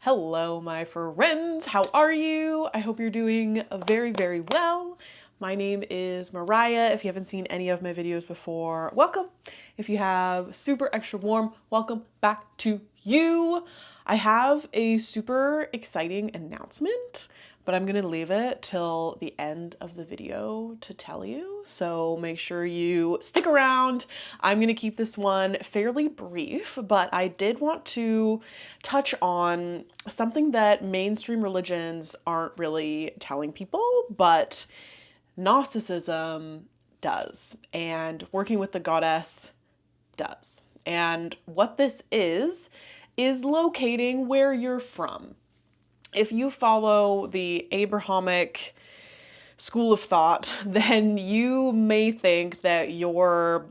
Hello, my friends. How are you? I hope you're doing very, very well. My name is Mariah. If you haven't seen any of my videos before, welcome. If you have, super extra warm, welcome back to you. I have a super exciting announcement, but I'm gonna leave it till the end of the video to tell you. So make sure you stick around. I'm gonna keep this one fairly brief, but I did want to touch on something that mainstream religions aren't really telling people, but Gnosticism does, and working with the goddess does. And what this is locating where you're from. If you follow the Abrahamic school of thought, then you may think that your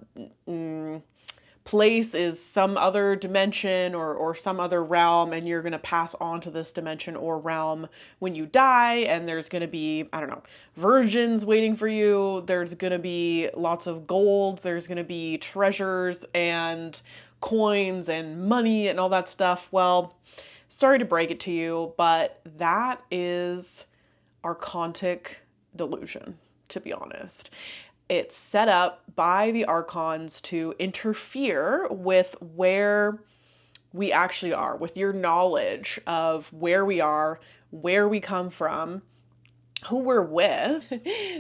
place is some other dimension or some other realm, and you're going to pass on to this dimension or realm when you die, and there's going to be, I don't know, virgins waiting for you, there's going to be lots of gold, there's going to be treasures and coins and money and all that stuff. Well, sorry to break it to you, but that is archontic delusion, to be honest. It's set up by the archons to interfere with where we actually are, with your knowledge of where we are, where we come from, who we're with.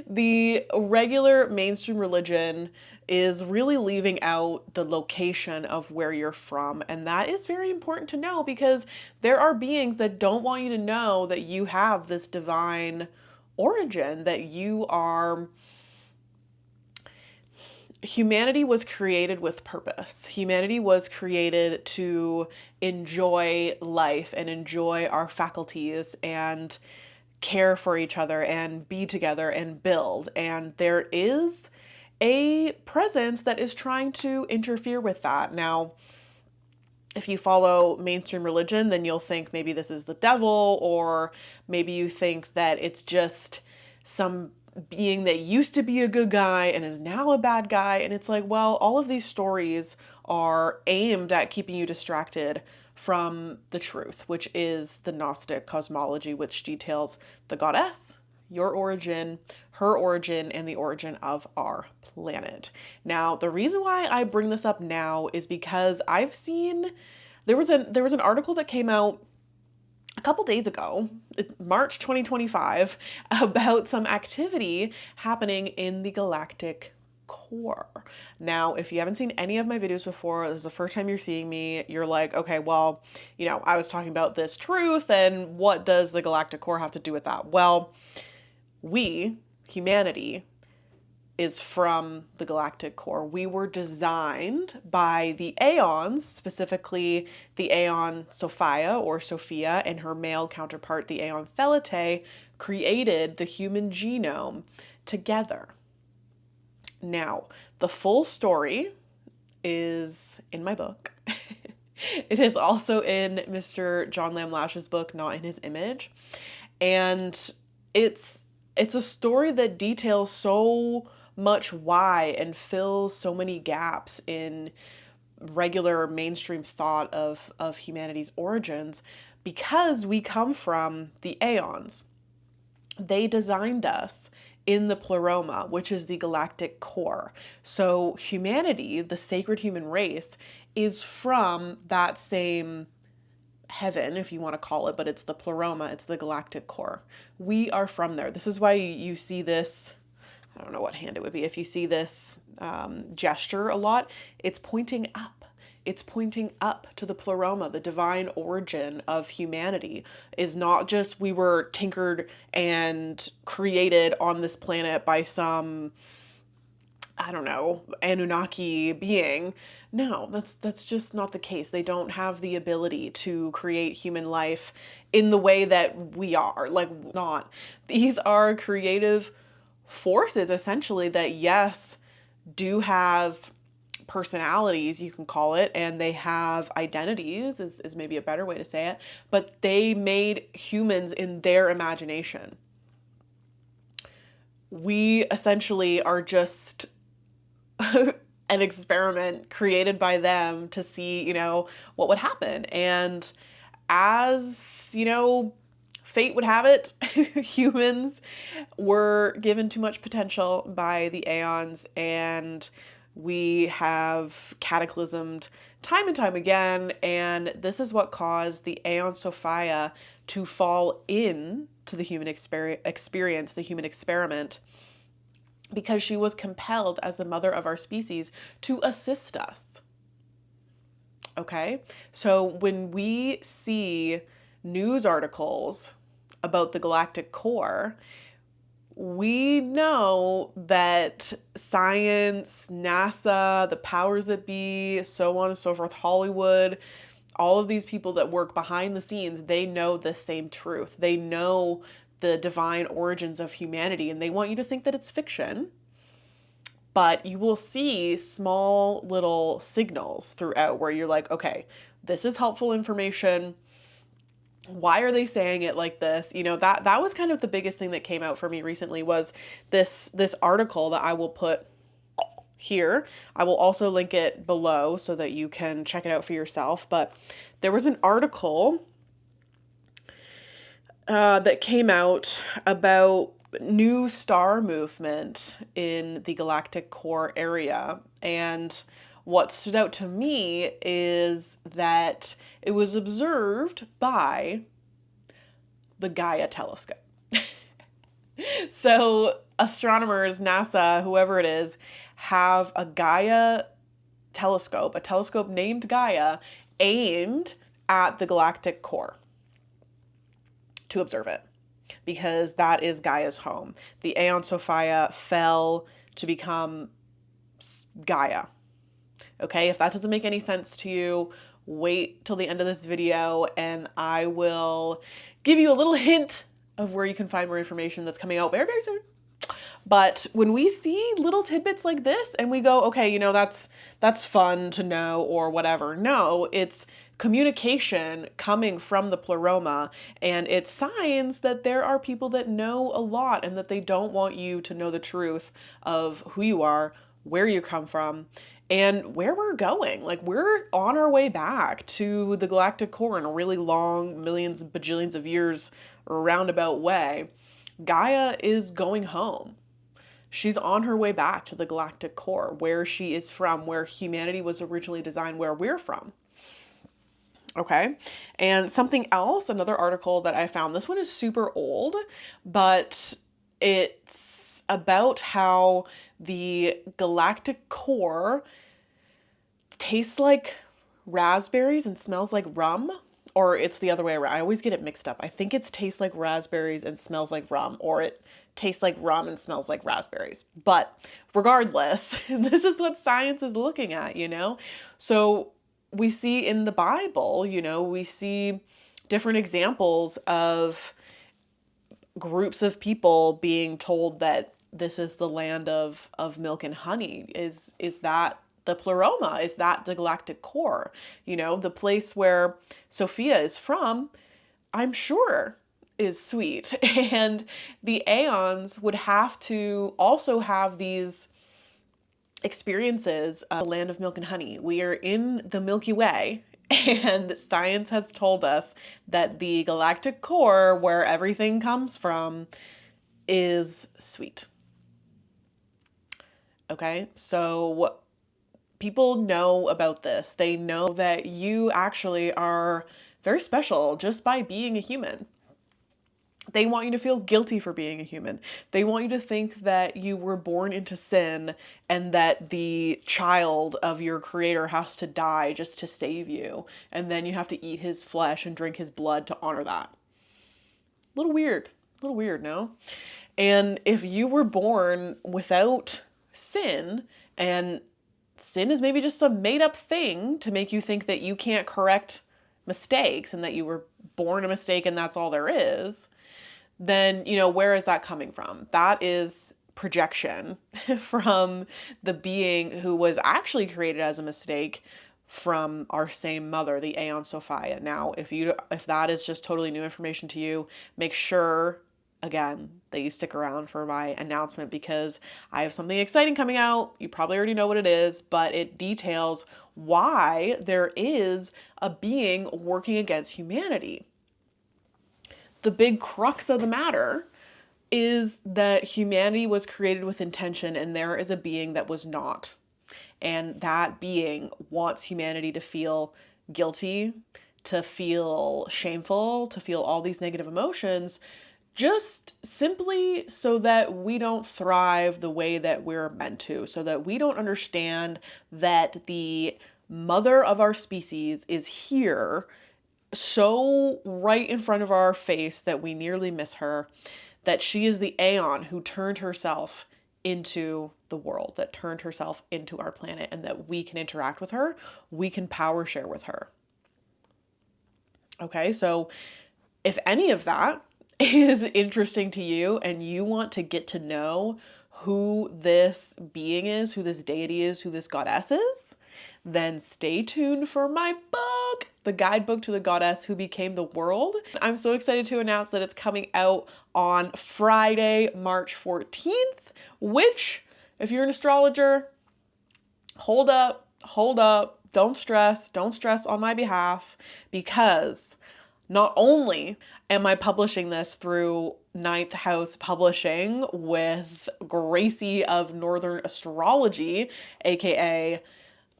The regular mainstream religion is really leaving out the location of where you're from. And that is very important to know, because there are beings that don't want you to know that you have this divine origin, that you are... Humanity was created with purpose. Humanity was created to enjoy life and enjoy our faculties and care for each other and be together and build. And there is a presence that is trying to interfere with that. Now, if you follow mainstream religion, then you'll think maybe this is the devil, or maybe you think that it's just some being that used to be a good guy and is now a bad guy. And it's like, well, all of these stories are aimed at keeping you distracted from the truth, which is the Gnostic cosmology, which details the goddess, your origin, her origin, and the origin of our planet. Now, the reason why I bring this up now is because I've seen, there was an article that came out a couple days ago, March 2025, about some activity happening in the galactic core. Now, if you haven't seen any of my videos before, this is the first time you're seeing me, you're like, okay, well, you know, I was talking about this truth, and what does the galactic core have to do with that? Well, we, humanity, is from the galactic core. We were designed by the Aeons, specifically the Aeon Sophia or Sophia, and her male counterpart, the Aeon Thelete, created the human genome together. Now, the full story is in my book. It is also in Mr. John Lamb Lash's book, Not in His Image. And it's a story that details so much why and fills so many gaps in regular mainstream thought of humanity's origins, because we come from the Aeons. They designed us in the pleroma, which is the galactic core. So humanity, the sacred human race, is from that same heaven, if you want to call it, but it's the pleroma, it's the galactic core. We are from there. This is why you see this, I don't know what hand it would be, if you see this gesture a lot, it's pointing up. It's pointing up to the pleroma. The divine origin of humanity is not just we were tinkered and created on this planet by some, I don't know, Anunnaki being. No, that's just not the case. They don't have the ability to create human life in the way that we are. Like, not. These are creative forces, essentially, that, yes, do have personalities, you can call it, and they have identities, is maybe a better way to say it, but they made humans in their imagination. We essentially are just an experiment created by them to see, you know, what would happen. And as guess, fate would have it. Humans were given too much potential by the aeons, and we have cataclysmed time and time again. And this is what caused the Aeon Sophia to fall in to the human experience, the human experiment, because she was compelled as the mother of our species to assist us. Okay? So when we see news articles about the galactic core, we know that science, NASA, the powers that be, so on and so forth, Hollywood, all of these people that work behind the scenes, they know the same truth. They know the divine origins of humanity, and they want you to think that it's fiction. But you will see small little signals throughout where you're like, okay, this is helpful information. Why are they saying it like this? That was kind of the biggest thing that came out for me recently was this article that I will put here. I will also link it below so that you can check it out for yourself. But there was an article that came out about new star movement in the galactic core area. And what stood out to me is that it was observed by the Gaia telescope. So astronomers, NASA, whoever it is, have a Gaia telescope, a telescope named Gaia, aimed at the galactic core to observe it, because that is Gaia's home. The Aeon Sophia fell to become Gaia. Okay, if that doesn't make any sense to you, wait till the end of this video and I will give you a little hint of where you can find more information that's coming out very, very soon. But when we see little tidbits like this and we go, okay, that's fun to know or whatever. No, it's communication coming from the pleroma, and it's signs that there are people that know a lot and that they don't want you to know the truth of who you are, where you come from, and where we're going. Like, we're on our way back to the galactic core in a really long, millions, bajillions of years roundabout way. Gaia is going home. She's on her way back to the galactic core, where she is from, where humanity was originally designed, where we're from. Okay. And something else, another article that I found, this one is super old, but it's about how the galactic core tastes like raspberries and smells like rum, or it's the other way around. I always get it mixed up. I think it's tastes like raspberries and smells like rum, or it tastes like rum and smells like raspberries. But regardless, this is what science is looking at, So we see in the Bible, we see different examples of groups of people being told that this is the land of milk and honey. Is that the pleroma? Is that the galactic core? The place where Sophia is from, I'm sure is sweet. And the Aeons would have to also have these experiences of the land of milk and honey. We are in the Milky Way, and science has told us that the galactic core, where everything comes from, is sweet. Okay, so people know about this. They know that you actually are very special just by being a human. They want you to feel guilty for being a human. They want you to think that you were born into sin and that the child of your creator has to die just to save you. And then you have to eat his flesh and drink his blood to honor that. A little weird, no? And if you were born without sin, and sin is maybe just some made up thing to make you think that you can't correct mistakes and that you were born a mistake and that's all there is, then, where is that coming from? That is projection from the being who was actually created as a mistake from our same mother, the Aeon Sophia. Now, if that is just totally new information to you, make sure, again, that you stick around for my announcement, because I have something exciting coming out. You probably already know what it is, but it details why there is a being working against humanity. the big crux of the matter is that humanity was created with intention, and there is a being that was not. And that being wants humanity to feel guilty, to feel shameful, to feel all these negative emotions, just simply so that we don't thrive the way that we're meant to, so that we don't understand that the mother of our species is here so right in front of our face that we nearly miss her, that she is the Aeon who turned herself into the world, that turned herself into our planet, and that we can interact with her, we can power share with her. Okay, so if any of that is interesting to you and you want to get to know who this being is, who this deity is, who this goddess is, then stay tuned for my book, The Guidebook to the Goddess Who Became the World. I'm so excited to announce that it's coming out on Friday, March 14th, which, if you're an astrologer, hold up, don't stress on my behalf, because not only am I publishing this through Ninth House Publishing with Gracie of Northern Astrology, aka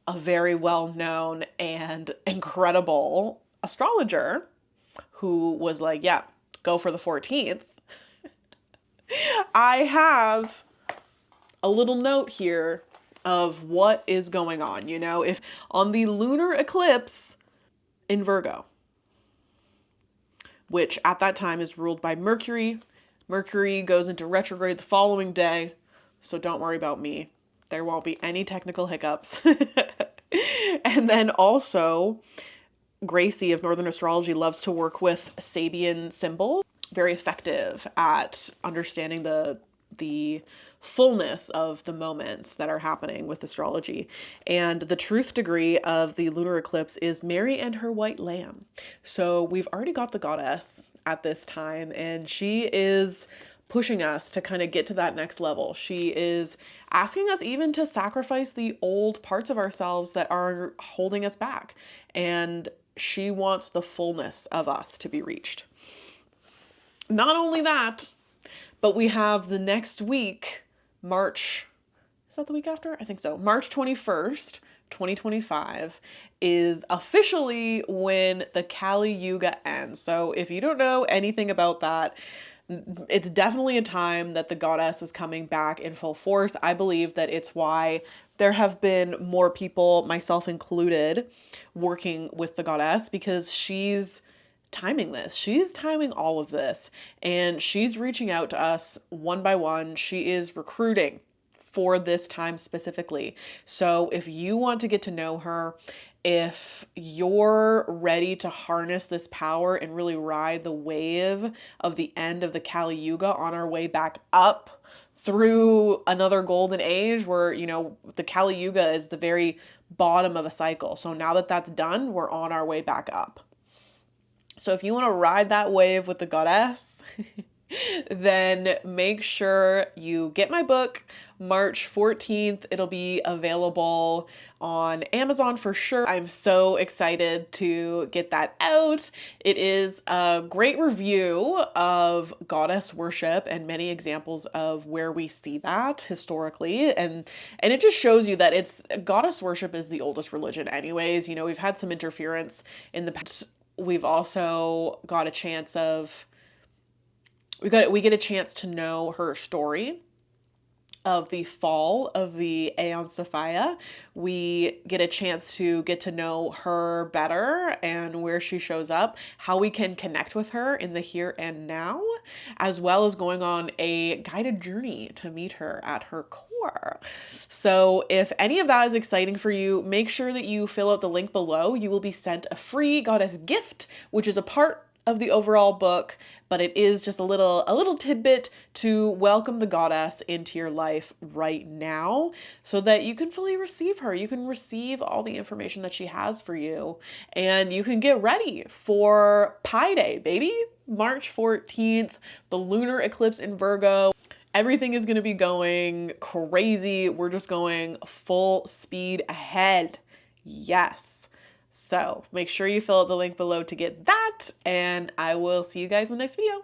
a very well-known and incredible astrologer who was like, yeah, go for the 14th. I have a little note here of what is going on, if on the lunar eclipse in Virgo, which at that time is ruled by Mercury. Mercury goes into retrograde the following day, so don't worry about me. There won't be any technical hiccups. And then also, Gracie of Northern Astrology loves to work with Sabian symbols. Very effective at understanding the fullness of the moments that are happening with astrology. And the truth degree of the lunar eclipse is Mary and her white lamb. So we've already got the goddess at this time, and she is pushing us to kind of get to that next level. She is asking us even to sacrifice the old parts of ourselves that are holding us back. And she wants the fullness of us to be reached. Not only that, but we have the next week, March, is that the week after? I think so. March 21st, 2025 is officially when the Kali Yuga ends. So if you don't know anything about that, it's definitely a time that the goddess is coming back in full force. I believe that it's why there have been more people, myself included, working with the goddess, because she's timing this. She's timing all of this, and she's reaching out to us one by one. She is recruiting for this time specifically. So if you want to get to know her, if you're ready to harness this power and really ride the wave of the end of the Kali Yuga on our way back up through another golden age where, the Kali Yuga is the very bottom of a cycle. So now that that's done, we're on our way back up. So if you want to ride that wave with the goddess, then make sure you get my book March 14th. It'll be available on Amazon for sure. I'm so excited to get that out. It is a great review of goddess worship and many examples of where we see that historically. And it just shows you that goddess worship is the oldest religion anyways. We've had some interference in the past. We've also got a chance we get a chance to know her story of the fall of the Aeon Sophia. We get a chance to get to know her better and where she shows up, how we can connect with her in the here and now, as well as going on a guided journey to meet her at her core. So if any of that is exciting for you, make sure that you fill out the link below. You will be sent a free goddess gift, which is a part of the overall book, but it is just a little tidbit to welcome the goddess into your life right now so that you can fully receive her. You can receive all the information that she has for you, and you can get ready for Pi Day, baby. March 14th, the lunar eclipse in Virgo. Everything is going to be going crazy. We're just going full speed ahead. Yes. So make sure you fill out the link below to get that, and I will see you guys in the next video.